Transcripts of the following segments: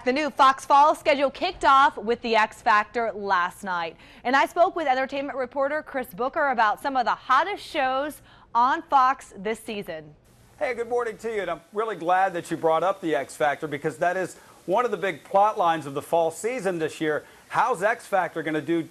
The new Fox Fall schedule kicked off with the X Factor last night. And I spoke with entertainment reporter Chris Booker about some of the hottest shows on Fox this season. Hey, good morning to you. And I'm really glad that you brought up the X Factor because that is one of the big plot lines of the fall season this year. How's X Factor going to do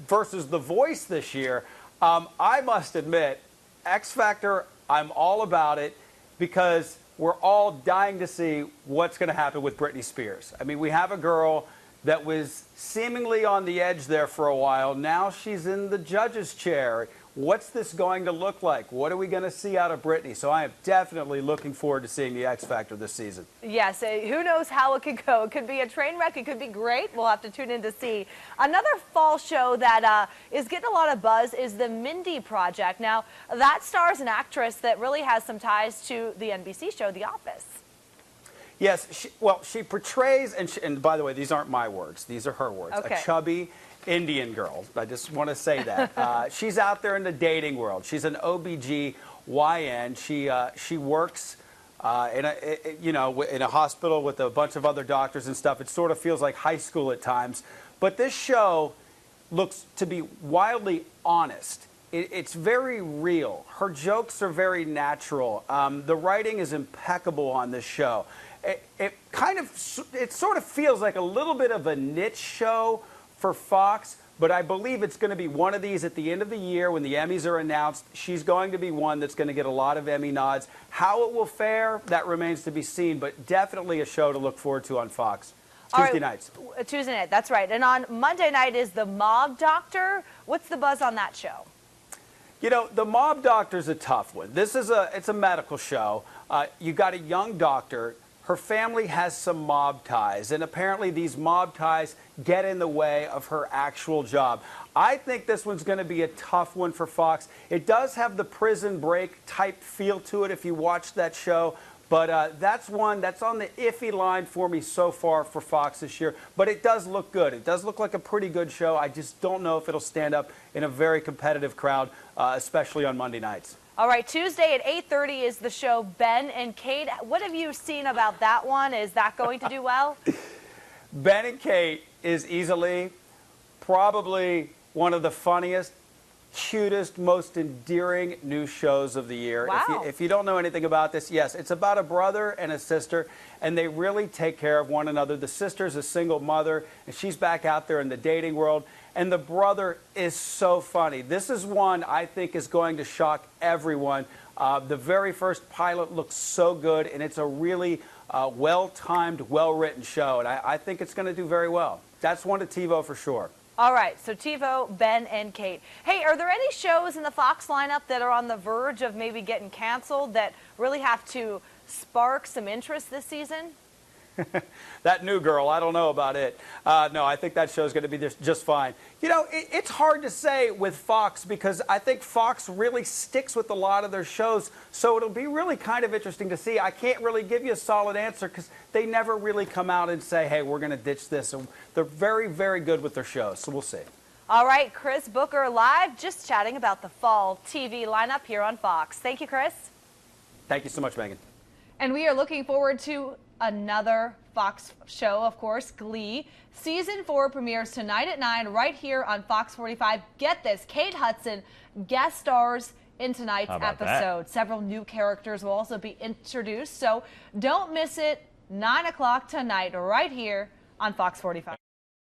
versus The Voice this year? I must admit, X Factor, I'm all about it because we're all dying to see what's going to happen with Britney Spears. I mean, we have a girl that was seemingly on the edge there for a while. Now she's in the judge's chair. What's this going to look like? What are we going to see out of Britney? So I am definitely looking forward to seeing the X Factor this season. Yes, who knows how it could go. It could be a train wreck. It could be great. We'll have to tune in to see. Another fall show that is getting a lot of buzz is the Mindy Project. Now, that stars an actress that really has some ties to the NBC show, The Office. Yes, she portrays, and by the way, these aren't my words. These are her words. Okay. A chubby Indian girl. I just want to say that. She's out there in the dating world. She's an OBGYN. She works in a hospital with a bunch of other doctors and stuff. It sort of feels like high school at times. But this show looks to be wildly honest. It's very real. Her jokes are very natural. The writing is impeccable on this show. It sort of feels like a little bit of a niche show for Fox, but I believe it's going to be one of these at the end of the year when the Emmys are announced. She's going to be one that's going to get a lot of Emmy nods. How it will fare, that remains to be seen, but definitely a show to look forward to on Fox. Tuesday nights. Tuesday night, that's right. And on Monday night is The Mob Doctor. What's the buzz on that show? You know, The Mob Doctor's a tough one. It's a medical show. You got a young doctor. Her family has some mob ties, and apparently these mob ties get in the way of her actual job. I think this one's going to be a tough one for Fox. It does have the Prison Break type feel to it if you watch that show, but that's one that's on the iffy line for me so far for Fox this year. But it does look good. It does look like a pretty good show. I just don't know if it'll stand up in a very competitive crowd, especially on Monday nights. All right, Tuesday at 8:30 is the show Ben and Kate. What have you seen about that one? Is that going to do well? Ben and Kate is easily probably one of the funniest, cutest, most endearing new shows of the year. Wow. If you don't know anything about this, yes, it's about a brother and a sister, and they really take care of one another. The sister's a single mother, and she's back out there in the dating world, and the brother is so funny. This is one I think is going to shock everyone. The very first pilot looks so good, and it's a really well-timed, well-written show, and I think it's going to do very well. That's one to TiVo for sure. All right, so TiVo, Ben, and Kate. Hey, are there any shows in the Fox lineup that are on the verge of maybe getting canceled that really have to spark some interest this season? That new girl, I don't know about it. No, I think that show's going to be just fine. You know, it's hard to say with Fox because I think Fox really sticks with a lot of their shows, so it'll be really kind of interesting to see. I can't really give you a solid answer because they never really come out and say, hey, we're going to ditch this. And they're very, very good with their shows, so we'll see. All right, Chris Booker live, just chatting about the fall TV lineup here on Fox. Thank you, Chris. Thank you so much, Megan. And we are looking forward to another Fox show, of course, Glee. Season 4 premieres tonight at 9 right here on Fox 45. Get this, Kate Hudson guest stars in tonight's episode. Several new characters will also be introduced, so don't miss it. 9 o'clock tonight right here on Fox 45.